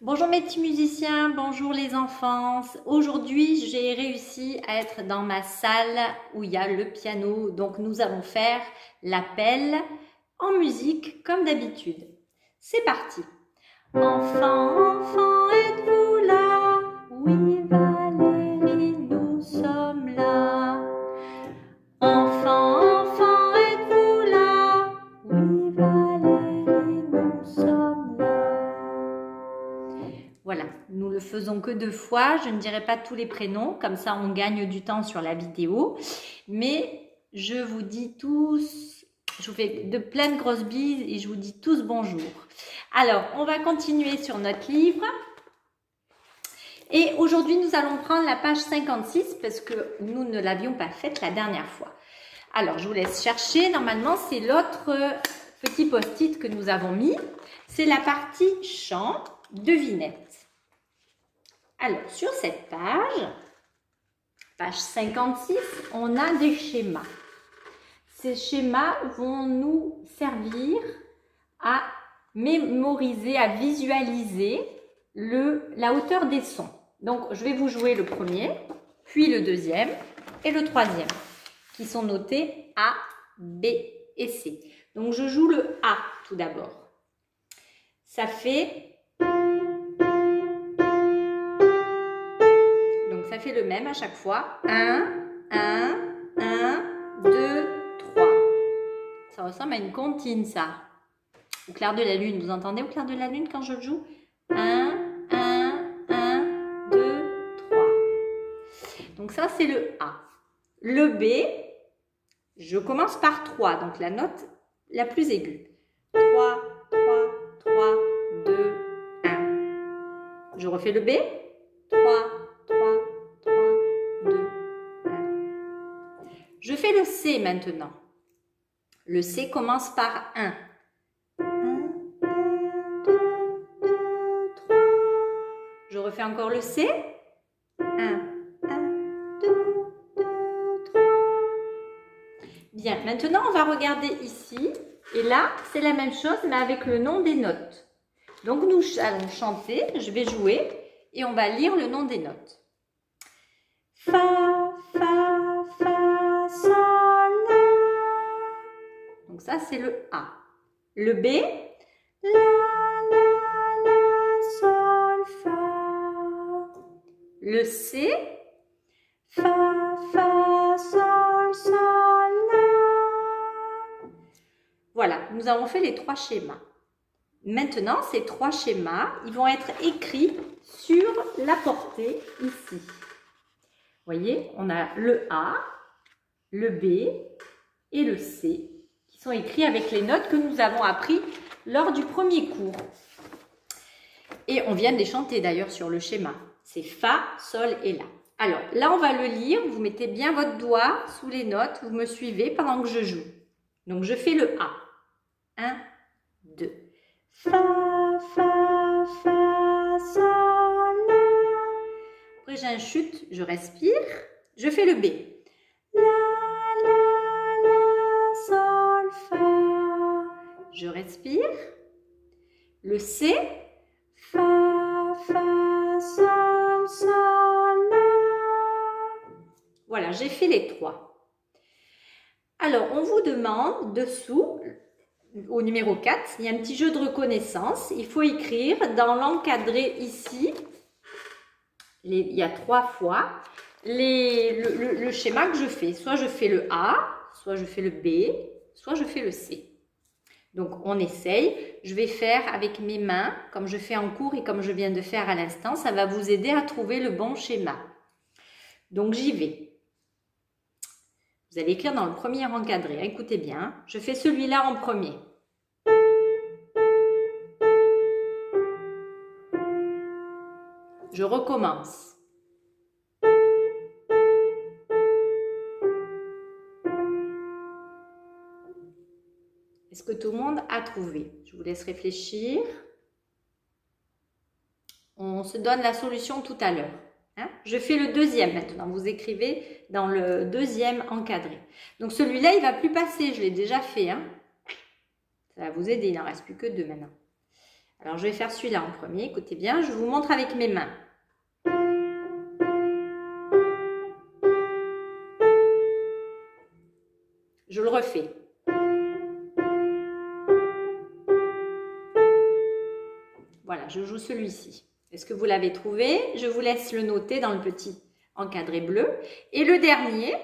Bonjour mes petits musiciens, bonjour les enfants. Aujourd'hui, j'ai réussi à être dans ma salle où il y a le piano. Donc, nous allons faire l'appel en musique comme d'habitude. C'est parti. Enfant, enfant, êtes-vous là? Oui, Valérie, nous sommes là. Enfant, enfant, êtes-vous là? Oui, Valérie, nous sommes là. Voilà, nous le faisons que 2 fois. Je ne dirai pas tous les prénoms, comme ça on gagne du temps sur la vidéo. Mais je vous dis tous, je vous fais de pleines grosses bises et je vous dis tous bonjour. Alors, on va continuer sur notre livre. Et aujourd'hui, nous allons prendre la page 56 parce que nous ne l'avions pas faite la dernière fois. Alors, je vous laisse chercher. Normalement, c'est l'autre petit post-it que nous avons mis. C'est la partie chant, devinette. Alors, sur cette page 56, on a des schémas. Ces schémas vont nous servir à mémoriser, à visualiser la hauteur des sons. Donc, je vais vous jouer le premier, puis le deuxième et le troisième, qui sont notés A, B et C. Donc, je joue le A tout d'abord. Ça fait... Ça fait le même à chaque fois. 1, 1, 1, 2, 3. Ça ressemble à une comptine, ça. Au clair de la lune. Vous entendez au clair de la lune quand je le joue? 1, 1, 1, 2, 3. Donc ça, c'est le A. Le B, je commence par 3. Donc la note la plus aiguë. 3, 3, 3, 2, 1. Je refais le B. 3, 3, 3, 2, 1. Je fais le C maintenant. Le C commence par 1. 1, 2, 3. Je refais encore le C. 1, 1, 2, 3. Bien, maintenant on va regarder ici. Et là, c'est la même chose, mais avec le nom des notes. Donc nous allons chanter, je vais jouer, et on va lire le nom des notes. Fa, fa, fa, sol, la. Donc ça, c'est le A. Le B, la, la, sol, fa. Le C, fa, fa, sol, sol, la. Voilà, nous avons fait les 3 schémas. Maintenant, ces 3 schémas, ils vont être écrits sur la portée ici. Vous voyez, on a le A, le B et le C qui sont écrits avec les notes que nous avons apprises lors du premier cours. Et on vient de les chanter d'ailleurs sur le schéma. C'est Fa, Sol et La. Alors là, on va le lire. Vous mettez bien votre doigt sous les notes. Vous me suivez pendant que je joue. Donc, je fais le A. 1, 2. Fa, fa, fa, sol, la. Après, j'ai un chute, je respire. Je fais le B. La, la, sol, fa. Je respire. Le C. Fa, fa, sol, sol, la. Voilà, j'ai fait les 3. Alors, on vous demande dessous, au numéro 4, il y a un petit jeu de reconnaissance. Il faut écrire dans l'encadré ici, il y a 3 fois, le schéma que je fais. Soit je fais le A, soit je fais le B, soit je fais le C. Donc, on essaye. Je vais faire avec mes mains, comme je fais en cours et comme je viens de faire à l'instant. Ça va vous aider à trouver le bon schéma. Donc, j'y vais. Vous allez écrire dans le premier encadré. Écoutez bien. Je fais celui-là en premier. Je recommence. Est-ce que tout le monde a trouvé? Je vous laisse réfléchir. On se donne la solution tout à l'heure. Je fais le deuxième maintenant. Vous écrivez dans le deuxième encadré. Donc celui-là, il ne va plus passer. Je l'ai déjà fait. Ça va vous aider. Il n'en reste plus que 2 maintenant. Alors, je vais faire celui-là en premier. Écoutez bien, je vous montre avec mes mains. Je le refais. Voilà, je joue celui-ci. Est-ce que vous l'avez trouvé? Je vous laisse le noter dans le petit encadré bleu. Et le dernier,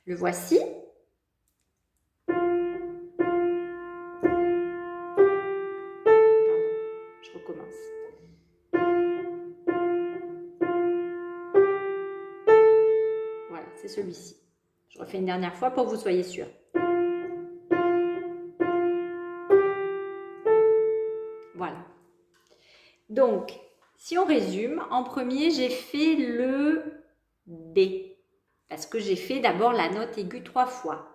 le voici. Voilà, c'est celui-ci. Je refais une dernière fois pour que vous soyez sûrs. Voilà. Donc, si on résume, en premier, j'ai fait le B. Parce que j'ai fait d'abord la note aiguë 3 fois.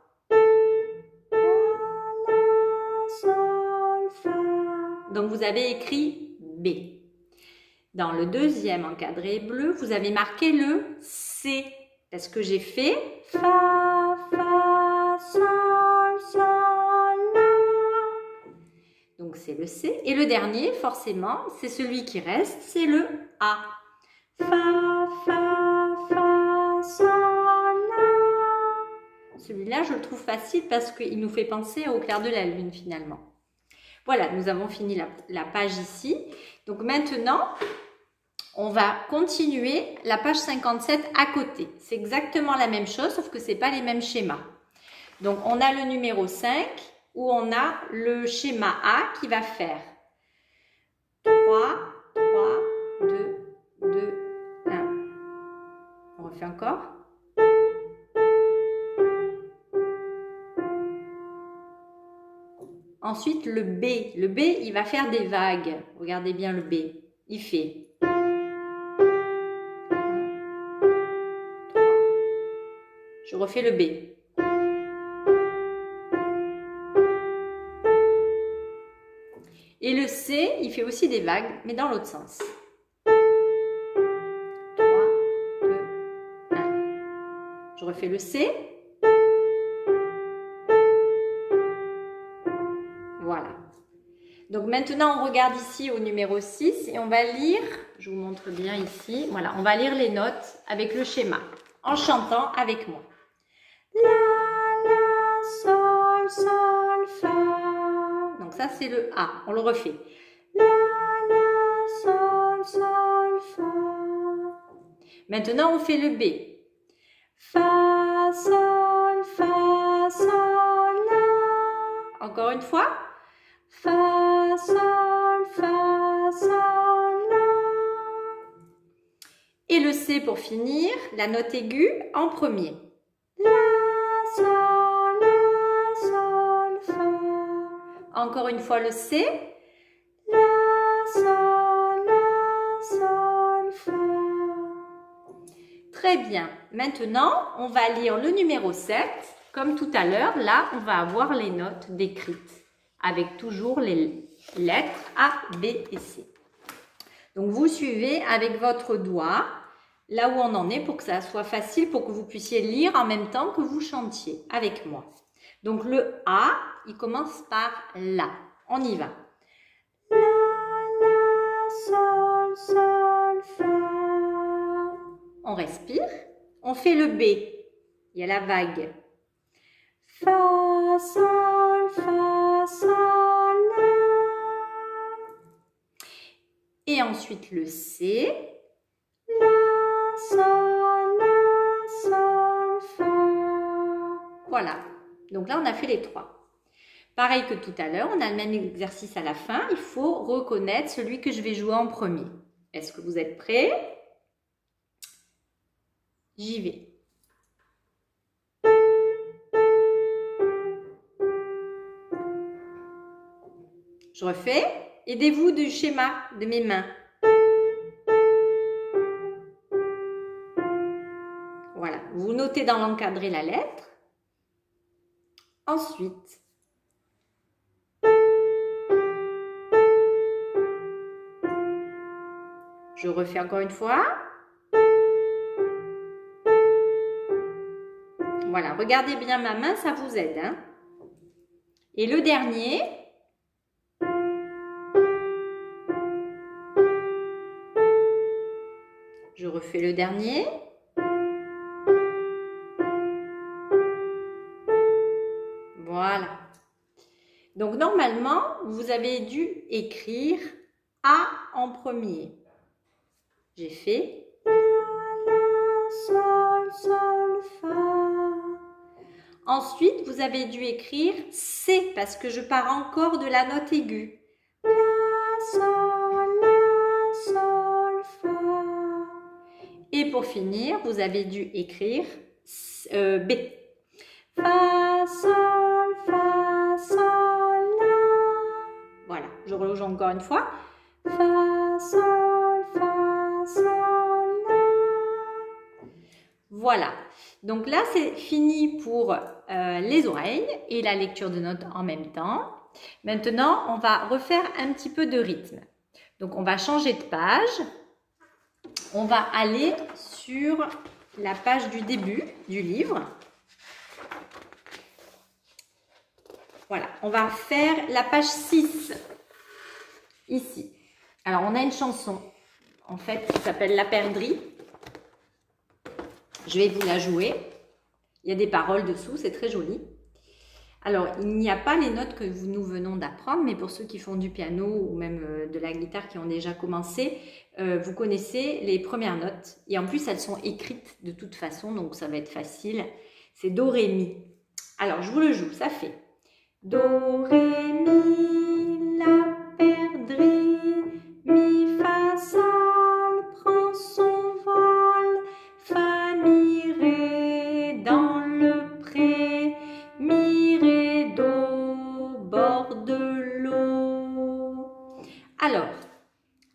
Donc, vous avez écrit B. Dans le deuxième encadré bleu, vous avez marqué le C. Parce que j'ai fait Fa, Fa, Sol, Sol, La. Donc, c'est le C. Et le dernier, forcément, c'est celui qui reste, c'est le A. Fa, Fa, Fa, Sol, La. Celui-là, je le trouve facile parce qu'il nous fait penser au clair de la lune, finalement. Voilà, nous avons fini la page ici. Donc, maintenant, on va continuer la page 57 à côté. C'est exactement la même chose, sauf que ce n'est pas les mêmes schémas. Donc, on a le numéro 5 où on a le schéma A qui va faire 3, 3, 2, 2, 1. On refait encore. Ensuite, le B. Le B, il va faire des vagues. Regardez bien le B. Il fait... Je refais le B. Et le C, il fait aussi des vagues, mais dans l'autre sens. 3, 2, 1. Je refais le C. Voilà. Donc maintenant, on regarde ici au numéro 6 et on va lire, je vous montre bien ici, voilà, on va lire les notes avec le schéma, en chantant avec moi. La, la, sol, sol, fa. Donc ça, c'est le A. On le refait. La, la, sol, sol, fa. Maintenant, on fait le B. Fa, sol, la. Encore une fois. Fa, sol, la. Et le C pour finir, la note aiguë en premier. La, sol, fa. Encore une fois le C. La, sol, fa. Très bien. Maintenant, on va lire le numéro 7. Comme tout à l'heure, là, on va avoir les notes décrites avec toujours les lettres A, B et C. Donc, vous suivez avec votre doigt là où on en est pour que ça soit facile, pour que vous puissiez lire en même temps que vous chantiez avec moi. Donc, le A, il commence par La. On y va. La, la, sol, sol, fa. On respire. On fait le B. Il y a la vague. Fa, sol, la. Et ensuite le C. La, sol, fa. Voilà. Donc là, on a fait les 3. Pareil que tout à l'heure, on a le même exercice à la fin. Il faut reconnaître celui que je vais jouer en premier. Est-ce que vous êtes prêts? J'y vais. Je refais. Aidez-vous du schéma de mes mains. Voilà. Vous notez dans l'encadré la lettre. Ensuite, je refais encore une fois. Voilà, regardez bien ma main, ça vous aide. Hein? Et le dernier, refais le dernier. Voilà. Donc normalement, vous avez dû écrire A en premier. J'ai fait La, La, Sol, Sol, Fa. Ensuite, vous avez dû écrire C parce que je pars encore de la note aiguë. La, Sol, Fa. Et pour finir, vous avez dû écrire B. Fa, Sol, Fa, Sol, La. Voilà, je rejoue encore une fois. Fa, Sol, Fa, Sol, La. Voilà, donc là c'est fini pour les oreilles et la lecture de notes en même temps. Maintenant, on va refaire un petit peu de rythme. Donc on va changer de page. On va aller sur la page du début du livre. Voilà, on va faire la page 6, ici. Alors, on a une chanson, en fait, qui s'appelle La Perdrix. Je vais vous la jouer. Il y a des paroles dessous, c'est très joli. Alors, il n'y a pas les notes que nous venons d'apprendre, mais pour ceux qui font du piano ou même de la guitare qui ont déjà commencé, vous connaissez les premières notes. Et en plus, elles sont écrites de toute façon, donc ça va être facile. C'est Do, Ré, Mi. Alors, je vous le joue, ça fait Do, Ré, Mi, La perdrix, Mi, Fa, Sol, prend son vol, Fa, Mi, Ré, dans le pré, Mi, Ré, Do, bord de l'eau. Alors,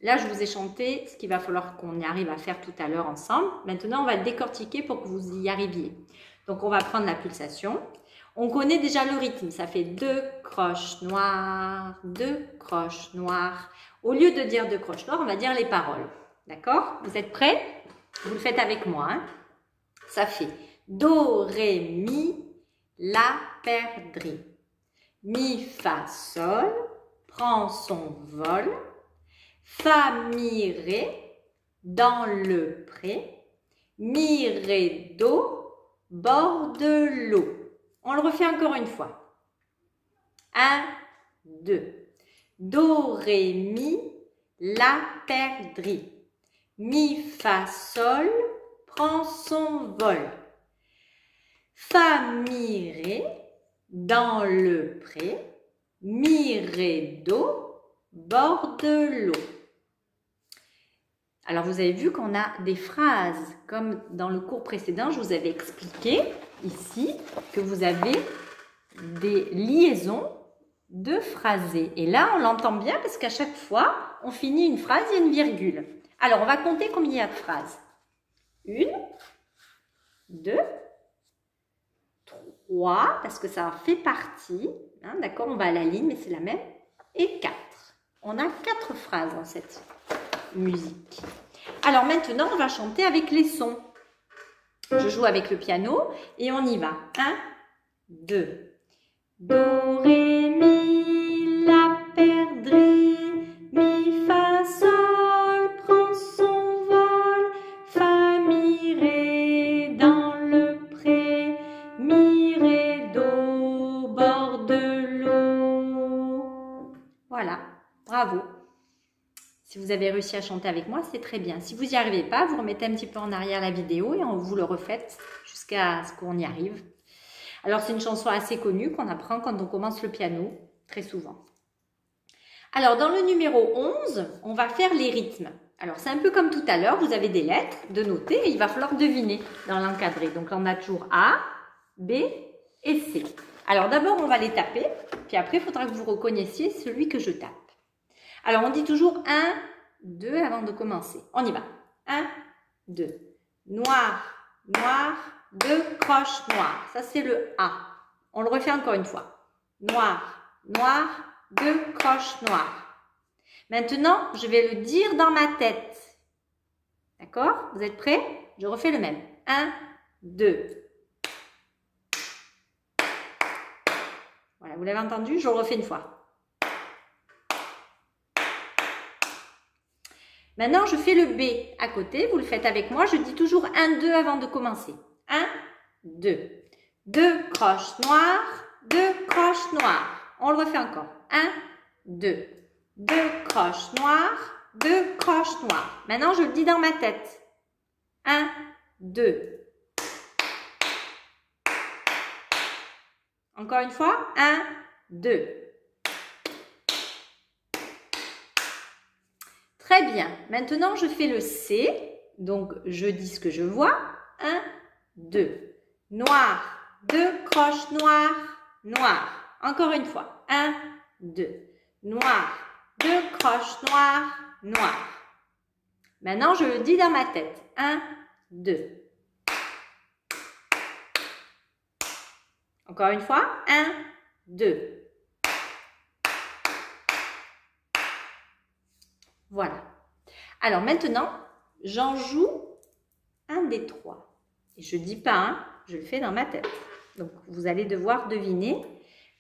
là, je vous ai chanté ce qu'il va falloir qu'on y arrive à faire tout à l'heure ensemble. Maintenant, on va décortiquer pour que vous y arriviez. Donc, on va prendre la pulsation. On connaît déjà le rythme. Ça fait 2 croches noires, 2 croches noires. Au lieu de dire 2 croches noires, on va dire les paroles. D'accord? Vous êtes prêts? Vous le faites avec moi. Hein? Ça fait Do, Ré, Mi, La perdrix. Mi, Fa, Sol, prend son vol. Fa, Mi, Ré, dans le pré. Mi, Ré, Do, bord de l'eau. On le refait encore une fois. 1, 2. Do, Ré, Mi, La perdrix. Mi, Fa, Sol, prend son vol. Fa, Mi, Ré, dans le pré. Mi, Ré, Do, bord de l'eau. Alors, vous avez vu qu'on a des phrases, comme dans le cours précédent, je vous avais expliqué ici que vous avez des liaisons de phrasés. Et là, on l'entend bien parce qu'à chaque fois, on finit une phrase, il y a une virgule. Alors, on va compter combien il y a de phrases. 1, 2, 3, parce que ça en fait partie. Hein, d'accord, on va à la ligne, mais c'est la même. Et 4. On a 4 phrases dans cette musique. Alors maintenant, on va chanter avec les sons. Je joue avec le piano et on y va. 1, 2. Do, Ré, Mi, La perdrix, Mi, Fa, Sol, prend son vol, Fa, Mi, Ré, dans le pré, Mi, Ré, Do, bord de l'eau. Voilà, bravo. Si vous avez réussi à chanter avec moi, c'est très bien. Si vous n'y arrivez pas, vous remettez un petit peu en arrière la vidéo et vous le refaites jusqu'à ce qu'on y arrive. Alors, c'est une chanson assez connue qu'on apprend quand on commence le piano, très souvent. Alors, dans le numéro 11, on va faire les rythmes. Alors, c'est un peu comme tout à l'heure, vous avez des lettres de noter et il va falloir deviner dans l'encadré. Donc, on a toujours A, B et C. Alors, d'abord, on va les taper, puis après, il faudra que vous reconnaissiez celui que je tape. Alors, on dit toujours 1, 2 avant de commencer. On y va. 1, 2. Noir, noir, 2 croches noires. Ça, c'est le A. On le refait encore une fois. Noir, noir, 2 croches noires. Maintenant, je vais le dire dans ma tête. D'accord? Vous êtes prêts? Je refais le même. 1, 2. Voilà, vous l'avez entendu? Je le refais une fois. Maintenant, je fais le B à côté. Vous le faites avec moi. Je dis toujours 1, 2 avant de commencer. 1, 2. 2 croches noires, 2 croches noires. On le refait encore. 1, 2. 2 croches noires, 2 croches noires. Maintenant, je le dis dans ma tête. 1, 2. Encore une fois. 1, 2. Très bien. Maintenant, je fais le C. Donc, je dis ce que je vois. 1, 2. Noir. 2 croches noires. Noir. Encore une fois. 1, 2. Noir. 2 croches noires. Noir. Maintenant, je le dis dans ma tête. 1, 2. Encore une fois. 1, 2. Voilà. Alors maintenant, j'en joue un des 3. Et je ne dis pas un, je le fais dans ma tête. Donc, vous allez devoir deviner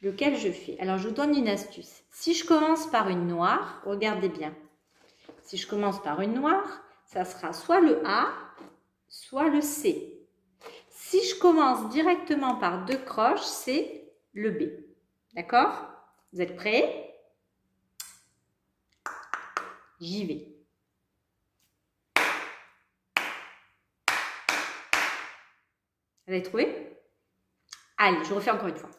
lequel je fais. Alors, je vous donne une astuce. Si je commence par une noire, regardez bien. Si je commence par une noire, ça sera soit le A, soit le C. Si je commence directement par 2 croches, c'est le B. D'accord? Vous êtes prêts? J'y vais. Vous avez trouvé? Allez, je refais encore une fois.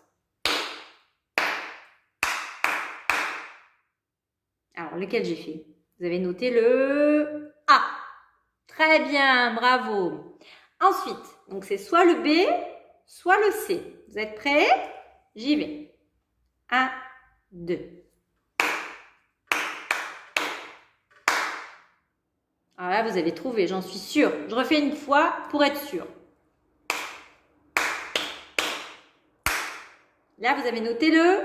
Alors, lequel j'ai fait? Vous avez noté le A. Très bien, bravo. Ensuite, donc c'est soit le B, soit le C. Vous êtes prêts? J'y vais. 1, 2. Alors là, vous avez trouvé, j'en suis sûre. Je refais une fois pour être sûre. Là, vous avez noté le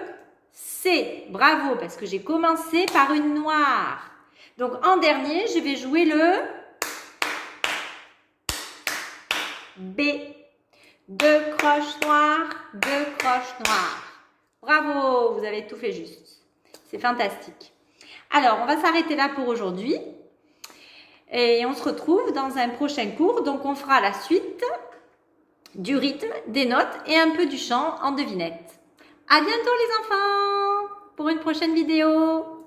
C. Bravo, parce que j'ai commencé par une noire. Donc, en dernier, je vais jouer le B. 2 croches noires, 2 croches noires. Bravo, vous avez tout fait juste. C'est fantastique. Alors, on va s'arrêter là pour aujourd'hui. Et on se retrouve dans un prochain cours. Donc, on fera la suite du rythme, des notes et un peu du chant en devinette. À bientôt les enfants pour une prochaine vidéo.